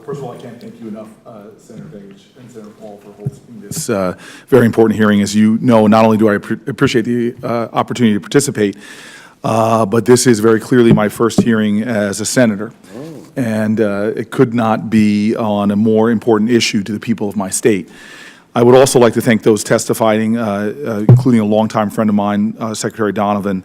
First of all, I can't thank you enough, Senator Page and Senator Paul, for hosting this very important hearing. As you know, not only do I appreciate the opportunity to participate, but this is very clearly my first hearing as a senator. And it could not be on a more important issue to the people of my state. I would also like to thank those testifying, including a longtime friend of mine, Secretary Donovan,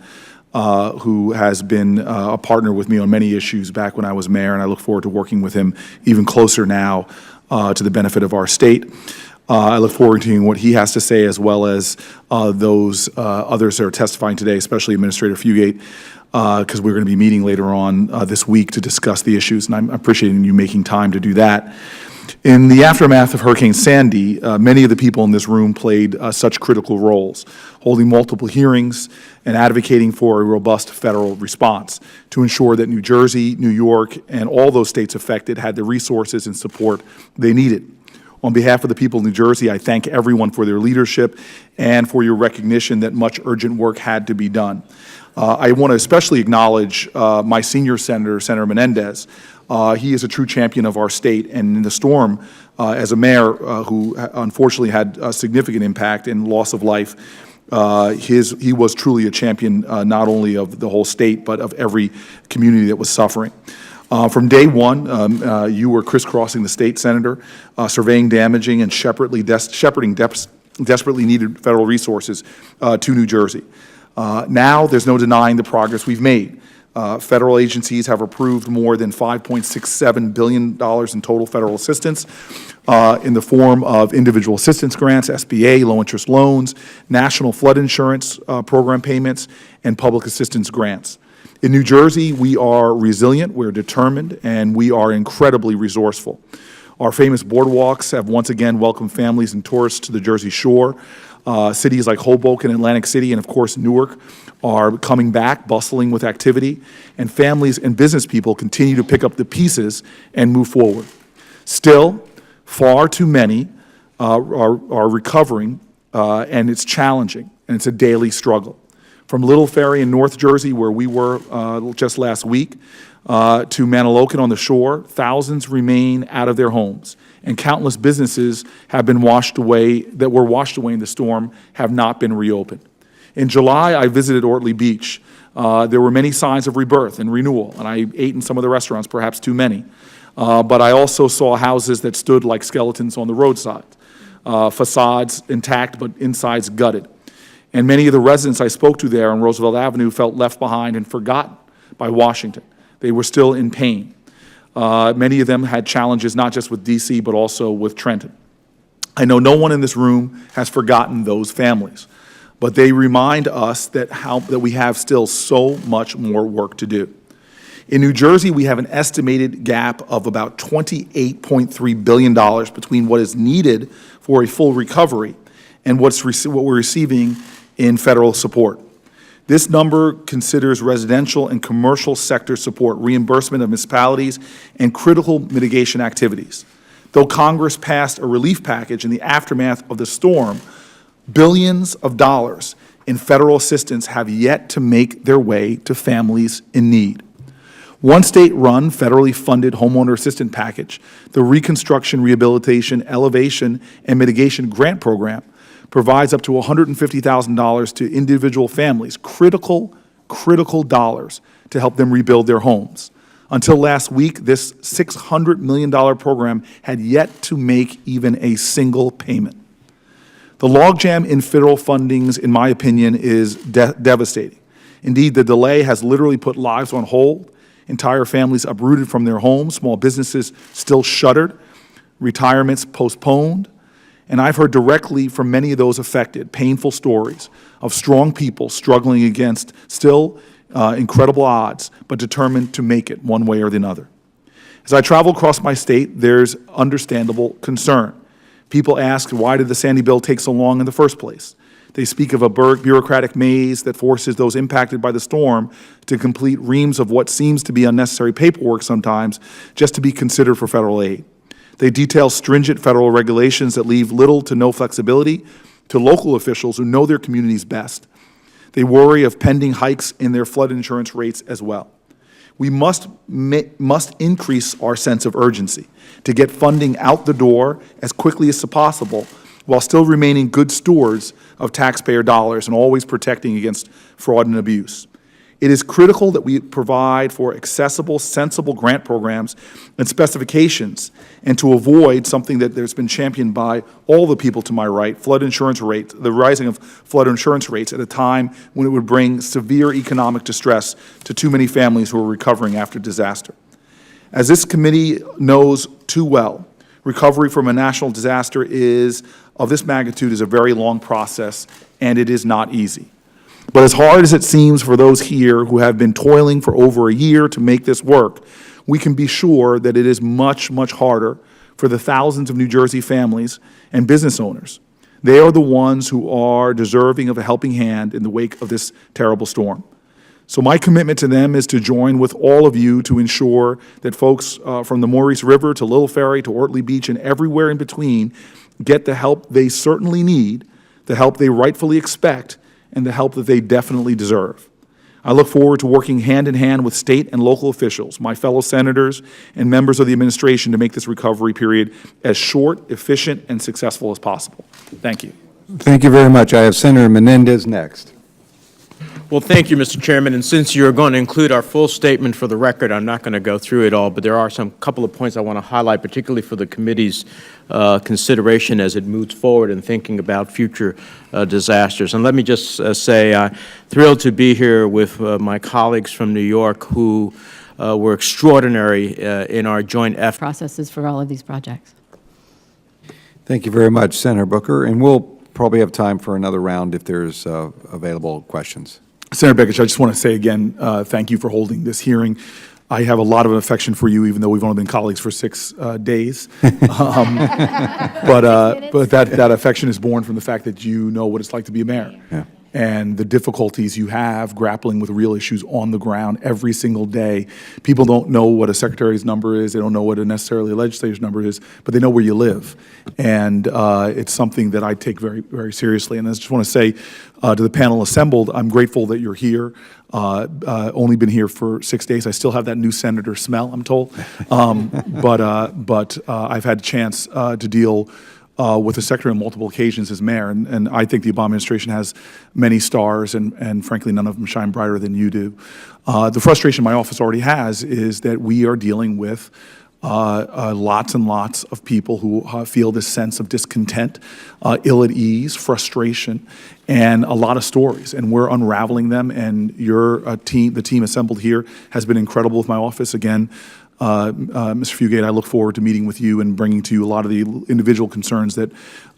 who has been a partner with me on many issues back when I was mayor, and I look forward to working with him even closer now to the benefit of our state. I look forward to hearing what he has to say, as well as those others that are testifying today, especially Administrator Fugate, because we're going to be meeting later on this week to discuss the issues, and I'm appreciating you making time to do that. In the aftermath of Hurricane Sandy, many of the people in this room played such critical roles, holding multiple hearings and advocating for a robust federal response to ensure that New Jersey, New York, and all those states affected had the resources and support they needed. On behalf of the people of New Jersey, I thank everyone for their leadership and for your recognition that much urgent work had to be done. I want to especially acknowledge my senior senator, Senator Menendez. He is a true champion of our state, and in the storm, as a mayor who unfortunately had a significant impact and loss of life, he was truly a champion not only of the whole state, but of every community that was suffering. From day one, you were crisscrossing the state, Senator, surveying damaging and shepherding desperately needed federal resources to New Jersey. Now, there's no denying the progress we've made. Federal agencies have approved more than $5.67 billion in total federal assistance in the form of individual assistance grants, SBA, low-interest loans, national flood insurance program payments, and public assistance grants. In New Jersey, we are resilient, we're determined, and we are incredibly resourceful. Our famous boardwalks have once again welcomed families and tourists to the Jersey Shore. Cities like Hoboken, Atlantic City, and of course Newark are coming back, bustling with activity, and families and business people continue to pick up the pieces and move forward. Still, far too many are recovering, and it's challenging, and it's a daily struggle. From Little Ferry in North Jersey, where we were just last week, to Manalocan on the shore, thousands remain out of their homes, and countless businesses have been washed away, that were washed away in the storm, have not been reopened. In July, I visited Ortley Beach. There were many signs of rebirth and renewal, and I ate in some of the restaurants, perhaps too many. But I also saw houses that stood like skeletons on the roadside, facades intact but insides gutted. And many of the residents I spoke to there on Roosevelt Avenue felt left behind and forgotten by Washington. They were still in pain. Many of them had challenges not just with D.C., but also with Trenton. I know no one in this room has forgotten those families, but they remind us that we have still so much more work to do. In New Jersey, we have an estimated gap of about $28.3 billion between what is needed for a full recovery and what we're receiving in federal support. This number considers residential and commercial sector support, reimbursement of municipalities, and critical mitigation activities. Though Congress passed a relief package in the aftermath of the storm, billions of dollars in federal assistance have yet to make their way to families in need. One state-run, federally funded homeowner assistance package, the Reconstruction, Rehabilitation, Elevation, and Mitigation Grant Program, provides up to $150,000 to individual families, critical dollars to help them rebuild their homes. Until last week, this $600 million program had yet to make even a single payment. The logjam in federal fundings, in my opinion, is devastating. Indeed, the delay has literally put lives on hold, entire families uprooted from their homes, small businesses still shuttered, retirements postponed. And I've heard directly from many of those affected painful stories of strong people struggling against still incredible odds, but determined to make it one way or the other. As I travel across my state, there's understandable concern. People ask, why did the Sandy bill take so long in the first place? They speak of a bureaucratic maze that forces those impacted by the storm to complete reams of what seems to be unnecessary paperwork sometimes just to be considered for federal aid. They detail stringent federal regulations that leave little to no flexibility to local officials who know their communities best. They worry of pending hikes in their flood insurance rates as well. We must increase our sense of urgency to get funding out the door as quickly as possible while still remaining good stewards of taxpayer dollars and always protecting against fraud and abuse. It is critical that we provide for accessible, sensible grant programs and specifications, and to avoid something that has been championed by all the people to my right, flood insurance rates, the rising of flood insurance rates at a time when it would bring severe economic distress to too many families who are recovering after disaster. As this committee knows too well, recovery from a national disaster of this magnitude is a very long process, and it is not easy. But as hard as it seems for those here who have been toiling for over a year to make this work, we can be sure that it is much, much harder for the thousands of New Jersey families and business owners. They are the ones who are deserving of a helping hand in the wake of this terrible storm. So my commitment to them is to join with all of you to ensure that folks from the Maurice River to Little Ferry to Ortley Beach and everywhere in between get the help they certainly need, the help they rightfully expect, and the help that they definitely deserve. I look forward to working hand in hand with state and local officials, my fellow senators, and members of the administration to make this recovery period as short, efficient, and successful as possible. Thank you. Thank you very much. I have Senator Menendez next. Well, thank you, Mr. Chairman. And since you're going to include our full statement for the record, I'm not going to go through it all, but there are some couple of points I want to highlight, particularly for the committee's consideration as it moves forward in thinking about future disasters. And let me just say I'm thrilled to be here with my colleagues from New York who were extraordinary in our joint effort. Processes for all of these projects. Thank you very much, Senator Booker. And we'll probably have time for another round if there's available questions. Senator Bekich, I just want to say again, thank you for holding this hearing. I have a lot of affection for you, even though we've only been colleagues for 6 days. But that affection is born from the fact that you know what it's like to be a mayor. Yeah. And the difficulties you have grappling with real issues on the ground every single day. People don't know what a secretary's number is. They don't know what necessarily a legislator's number is, but they know where you live. And it's something that I take very, very seriously. And I just want to say to the panel assembled, I'm grateful that you're here. Only been here for 6 days. I still have that new senator smell, I'm told. But I've had a chance to deal with the secretary on multiple occasions as mayor, and I think the Obama administration has many stars, and frankly, none of them shine brighter than you do. The frustration my office already has is that we are dealing with lots and lots of people who feel this sense of discontent, ill at ease, frustration, and a lot of stories, and we're unraveling them, and your team, the team assembled here, has been incredible with my office. Again, Mr. Fugate, I look forward to meeting with you and bringing to you a lot of the individual concerns that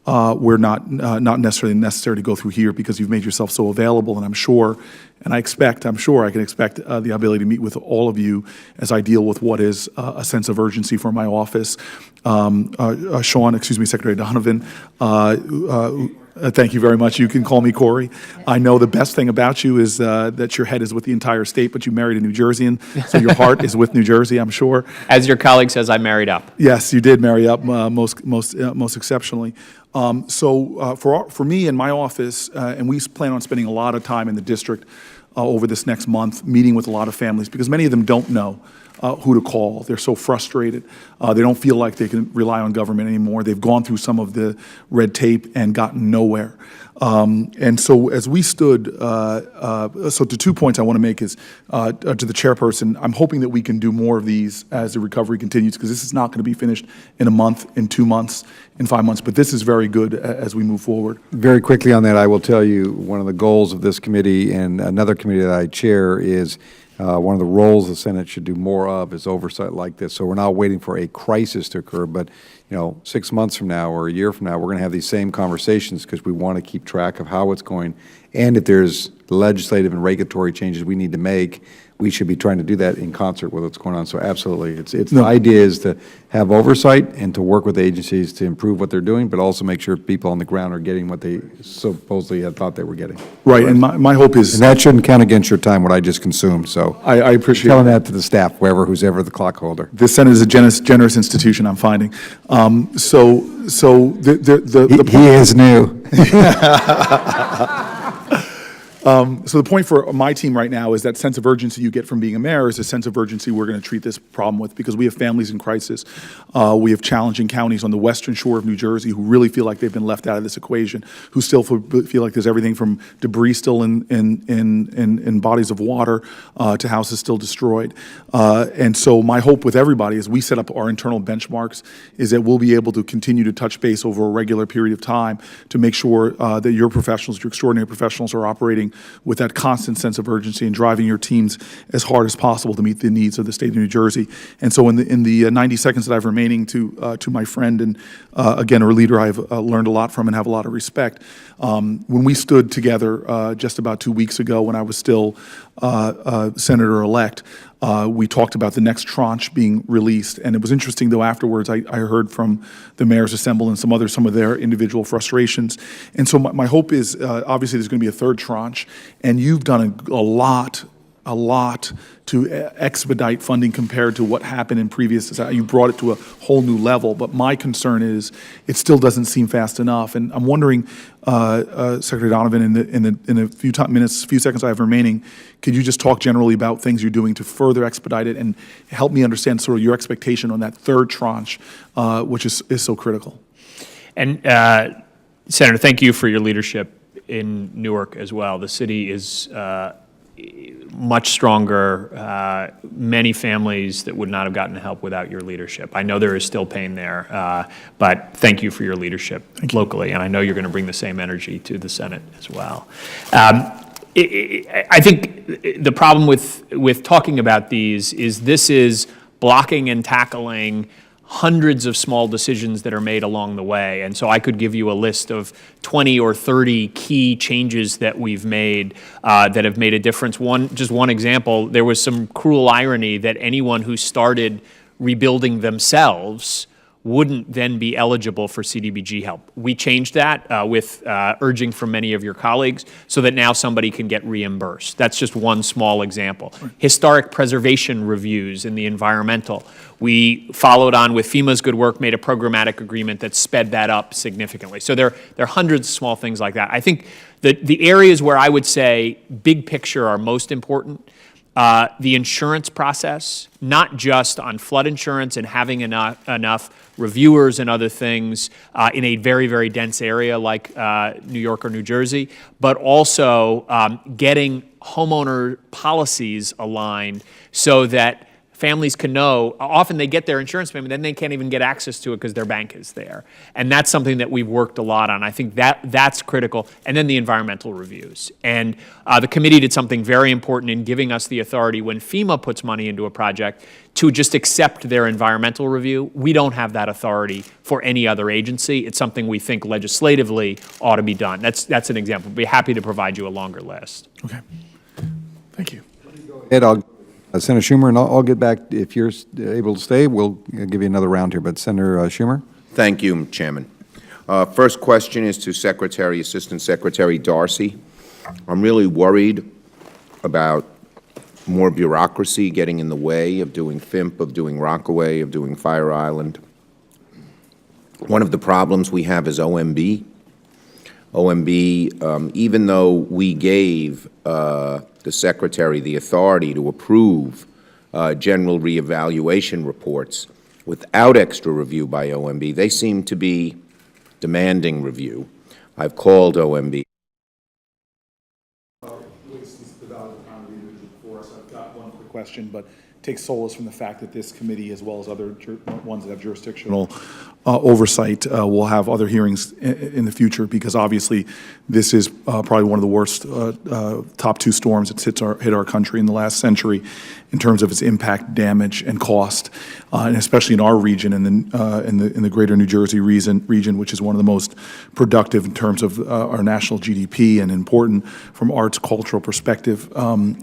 we're not necessarily necessary to go through here because you've made yourself so available. And I'm sure I can expect the ability to meet with all of you as I deal with what is a sense of urgency for my office. Secretary Donovan, thank you very much. You can call me Cory. I know the best thing about you is that your head is with the entire state, but you married a New Jerseyan, so your heart is with New Jersey, I'm sure. As your colleague says, I married up. Yes, you did marry up most exceptionally. For me and my office, and we plan on spending a lot of time in the district over this next month, meeting with a lot of families, because many of them don't know who to call. They're so frustrated. They don't feel like they can rely on government anymore. They've gone through some of the red tape and gotten nowhere. And so as we stood, so the 2 points I want to make is to the chairperson, I'm hoping that we can do more of these as the recovery continues, because this is not going to be finished in a month, in 2 months, in 5 months, but this is very good as we move forward. Very quickly on that, I will tell you one of the goals of this committee and another committee that I chair is one of the roles the Senate should do more of is oversight like this. So we're not waiting for a crisis to occur, but 6 months from now or a year from now, we're going to have these same conversations because we want to keep track of how it's going. And if there's legislative and regulatory changes we need to make, we should be trying to do that in concert with what's going on. So absolutely, the idea is to have oversight and to work with agencies to improve what they're doing, but also make sure people on the ground are getting what they supposedly had thought they were getting. Right, and my hope is... And that shouldn't count against your time, what I just consumed, so... I appreciate telling that to the staff, who's ever the clock holder. The Senate is a generous institution, I'm finding. He is new. So the point for my team right now is that sense of urgency you get from being a mayor is a sense of urgency we're going to treat this problem with, because we have families in crisis. We have challenging counties on the western shore of New Jersey who really feel like they've been left out of this equation, who still feel like there's everything from debris still in bodies of water to houses still destroyed. And so my hope with everybody as we set up our internal benchmarks is that we'll be able to continue to touch base over a regular period of time to make sure that your professionals, your extraordinary professionals, are operating with that constant sense of urgency and driving your teams as hard as possible to meet the needs of the state of New Jersey. And so in the 90 seconds that I have remaining to my friend and again, a leader I've learned a lot from and have a lot of respect, when we stood together just about 2 weeks ago when I was still Senator-elect, we talked about the next tranche being released. And it was interesting, though, afterwards, I heard from the mayors assembled and some of their individual frustrations. And so my hope is, obviously, there's going to be a third tranche, and you've done a lot to expedite funding compared to what happened in previous. You brought it to a whole new level, but my concern is it still doesn't seem fast enough. And I'm wondering, Secretary Donovan, in a few seconds I have remaining, could you just talk generally about things you're doing to further expedite it and help me understand sort of your expectation on that third tranche, which is so critical? And Senator, thank you for your leadership in Newark as well. The city is much stronger, many families that would not have gotten help without your leadership. I know there is still pain there, but thank you for your leadership locally, and I know you're going to bring the same energy to the Senate as well. I think the problem with talking about these is this is blocking and tackling hundreds of small decisions that are made along the way. And so I could give you a list of 20 or 30 key changes that we've made that have made a difference. Just one example, there was some cruel irony that anyone who started rebuilding themselves wouldn't then be eligible for CDBG help. We changed that with urging from many of your colleagues so that now somebody can get reimbursed. That's just one small example. Historic preservation reviews in the environmental. We followed on with FEMA's good work, made a programmatic agreement that sped that up significantly. So there are hundreds of small things like that. I think that the areas where I would say big picture are most important, the insurance process, not just on flood insurance and having enough reviewers and other things in a very, very dense area like New York or New Jersey, but also getting homeowner policies aligned so that families can know. Often they get their insurance payment, then they can't even get access to it because their bank is there. And that's something that we've worked a lot on. I think that's critical. And then the environmental reviews. And the committee did something very important in giving us the authority when FEMA puts money into a project to just accept their environmental review. We don't have that authority for any other agency. It's something we think legislatively ought to be done. That's an example. We'd be happy to provide you a longer list. Okay. Thank you. Ed, Senator Schumer, and I'll get back. If you're able to stay, we'll give you another round here. But Senator Schumer? Thank you, Chairman. First question is to Assistant Secretary Darcy. I'm really worried about more bureaucracy getting in the way of doing FIMP, of doing Rockaway, of doing Fire Island. One of the problems we have is OMB. OMB, even though we gave the Secretary the authority to approve general reevaluation reports without extra review by OMB, they seem to be demanding review. I've called OMB. I've got one quick question, but take solace from the fact that this committee, as well as other ones that have jurisdictional oversight, will have other hearings in the future, because obviously this is probably one of the worst top two storms that's hit our country in the last century in terms of its impact, damage, and cost, and especially in our region, in the greater New Jersey region, which is one of the most productive in terms of our national GDP and important from arts, cultural perspective.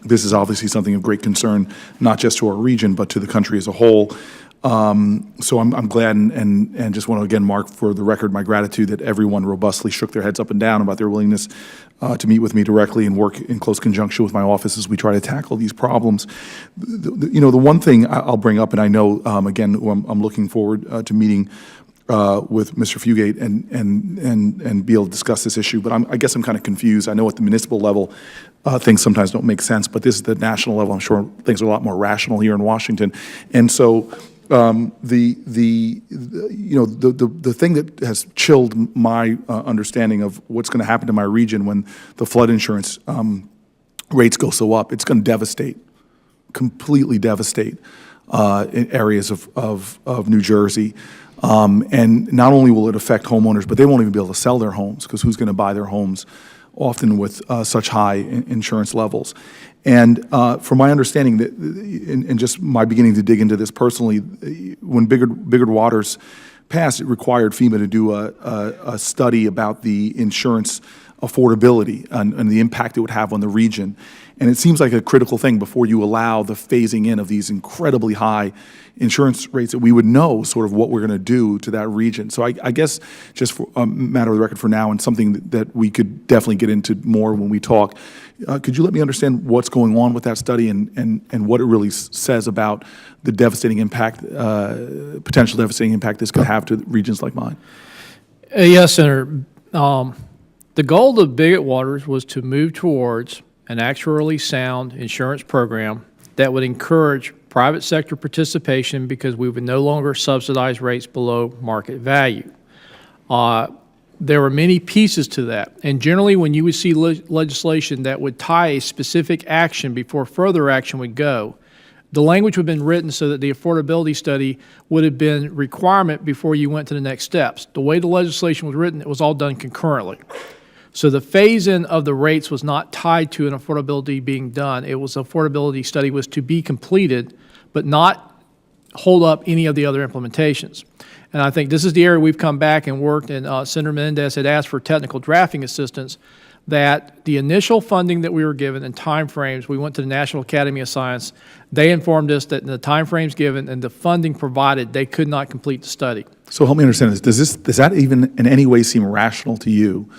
This is obviously something of great concern, not just to our region, but to the country as a whole. So I'm glad and just want to again mark for the record my gratitude that everyone robustly shook their heads up and down about their willingness to meet with me directly and work in close conjunction with my office as we try to tackle these problems. The one thing I'll bring up, and I know again I'm looking forward to meeting with Mr. Fugate and be able to discuss this issue, but I guess I'm kind of confused. I know at the municipal level, things sometimes don't make sense, but this is the national level. I'm sure things are a lot more rational here in Washington. And so the thing that has chilled my understanding of what's going to happen to my region when the flood insurance rates go so up, it's going to completely devastate in areas of New Jersey. And not only will it affect homeowners, but they won't even be able to sell their homes, because who's going to buy their homes often with such high insurance levels? And from my understanding, that, and just my beginning to dig into this personally, when Biggert Waters passed, it required FEMA to do a study about the insurance affordability and the impact it would have on the region. And it seems like a critical thing before you allow the phasing in of these incredibly high insurance rates, that we would know sort of what we're going to do to that region. So I guess just for a matter of the record for now, and something that we could definitely get into more when we talk, could you let me understand what's going on with that study and what it really says about the devastating impact, potential devastating impact this could have to regions like mine? Yes, Senator. The goal of Biggert Waters was to move towards an actuarially sound insurance program that would encourage private sector participation, because we would no longer subsidize rates below market value. There were many pieces to that, and generally when you would see legislation that would tie a specific action before further action would go, the language would have been written so that the affordability study would have been requirement before you went to the next steps. The way the legislation was written, it was all done concurrently. So the phase-in of the rates was not tied to an affordability being done. It was affordability study was to be completed, but not hold up any of the other implementations. And I think this is the area we've come back and worked, and Senator Menendez had asked for technical drafting assistance, that the initial funding that we were given and timeframes, we went to the National Academy of Science. They informed us that in the timeframes given and the funding provided, they could not complete the study. So help me understand this. Does that even in any way seem rational to you,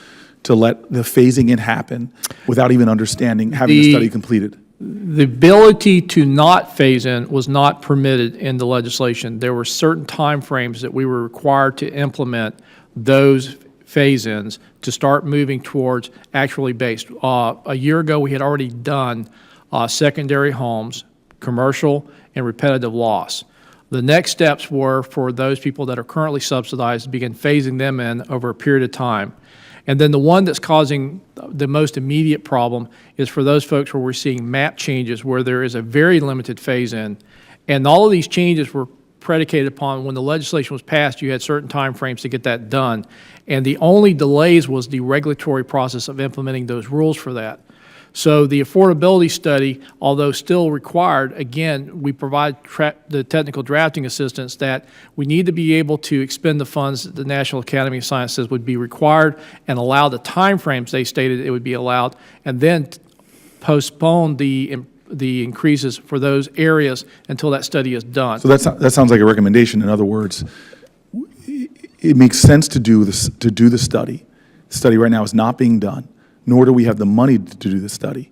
to let the phasing in happen without even understanding, having the study completed? The ability to not phase in was not permitted in the legislation. There were certain timeframes that we were required to implement those phase-ins to start moving towards actually based. A year ago, we had already done secondary homes, commercial, and repetitive loss. The next steps were for those people that are currently subsidized to begin phasing them in over a period of time. And then the one that's causing the most immediate problem is for those folks where we're seeing map changes, where there is a very limited phase-in. And all of these changes were predicated upon when the legislation was passed, you had certain timeframes to get that done. And the only delays was the regulatory process of implementing those rules for that. So the affordability study, although still required, again, we provide the technical drafting assistance that we need to be able to expend the funds that the National Academy of Science says would be required, and allow the timeframes they stated it would be allowed, and then postpone the increases for those areas until that study is done. So that sounds like a recommendation. In other words, it makes sense to do this, to do the study. The study right now is not being done, nor do we have the money to do the study,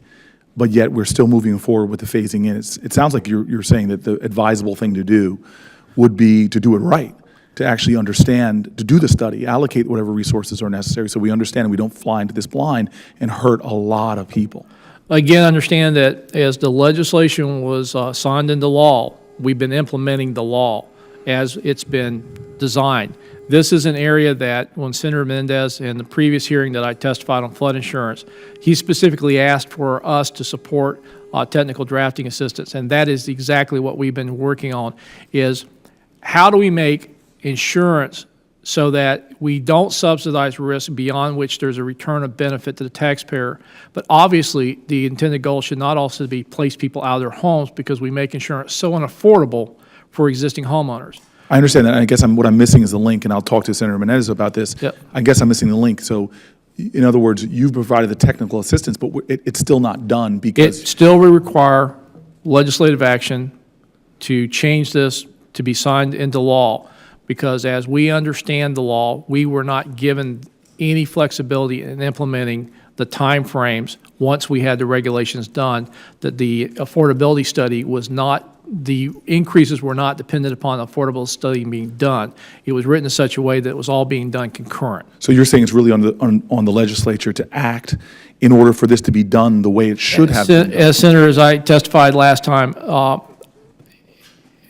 but yet we're still moving forward with the phasing in. It sounds like you're saying that the advisable thing to do would be to do it right, to actually understand, to do the study, allocate whatever resources are necessary so we understand and we don't fly into this blind and hurt a lot of people. Again, understand that as the legislation was signed into law, we've been implementing the law as it's been designed. This is an area that when Senator Menendez, in the previous hearing that I testified on flood insurance, he specifically asked for us to support technical drafting assistance, and that is exactly what we've been working on, is how do we make insurance so that we don't subsidize risk beyond which there's a return of benefit to the taxpayer. But obviously, the intended goal should not also be place people out of their homes, because we make insurance so unaffordable for existing homeowners. I understand that. I guess what I'm missing is the link, and I'll talk to Senator Menendez about this. Yep. I guess I'm missing the link. So, in other words, you've provided the technical assistance, but it's still not done because... It still will require legislative action to change this to be signed into law, because as we understand the law, we were not given any flexibility in implementing the timeframes, once we had the regulations done, that the affordability study was not, the increases were not dependent upon the affordable study being done. It was written in such a way that it was all being done concurrent. So you're saying it's really on the legislature to act in order for this to be done the way it should have been done? As Senator, as I testified last time,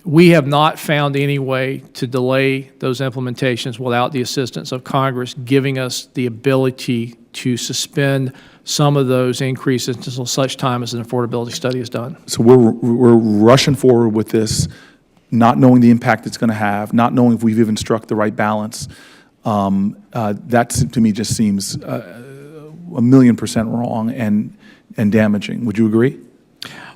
we have not found any way to delay those implementations without the assistance of Congress giving us the ability to suspend some of those increases until such time as an affordability study is done. So we're rushing forward with this, not knowing the impact it's going to have, not knowing if we've even struck the right balance. That, to me, just seems 1,000,000% wrong and damaging. Would you agree?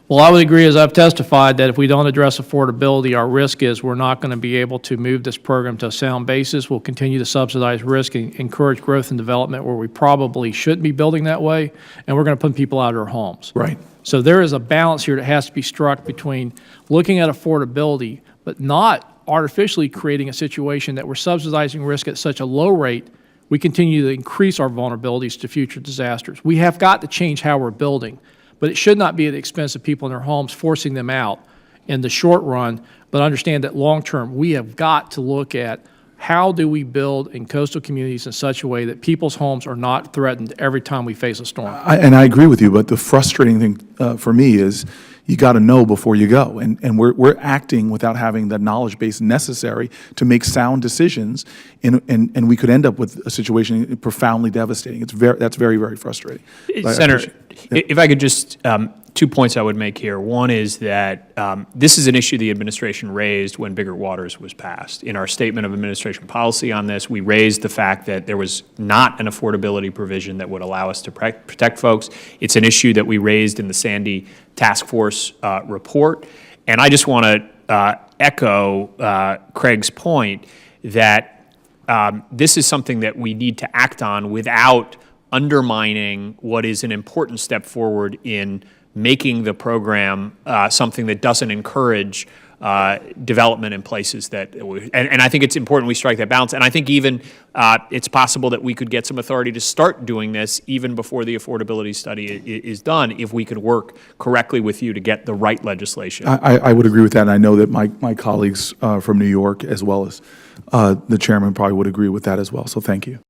Well, I would agree, as I've testified, that if we don't address affordability, our risk is we're not going to be able to move this program to a sound basis. We'll continue to subsidize risk and encourage growth and development where we probably shouldn't be building that way, and we're going to put people out of their homes. Right. So there is a balance here that has to be struck between looking at affordability, but not artificially creating a situation that we're subsidizing risk at such a low rate, we continue to increase our vulnerabilities to future disasters. We have got to change how we're building. But it should not be at the expense of people in their homes, forcing them out in the short run, but understand that long-term, we have got to look at how do we build in coastal communities in such a way that people's homes are not threatened every time we face a storm. And I agree with you, but the frustrating thing for me is you got to know before you go. And we're acting without having the knowledge base necessary to make sound decisions, and we could end up with a situation profoundly devastating. That's very, very frustrating. Senator, if I could just, 2 points I would make here. One is that this is an issue the administration raised when Bigger Waters was passed. In our statement of administration policy on this, we raised the fact that there was not an affordability provision that would allow us to protect folks. It's an issue that we raised in the Sandy Task Force report. And I just want to echo Craig's point that this is something that we need to act on without undermining what is an important step forward in making the program something that doesn't encourage development in places that, and I think it's important we strike that balance. And I think even it's possible that we could get some authority to start doing this even before the affordability study is done, if we could work correctly with you to get the right legislation. I would agree with that, and I know that my colleagues from New York, as well as the chairman, probably would agree with that as well, so thank you.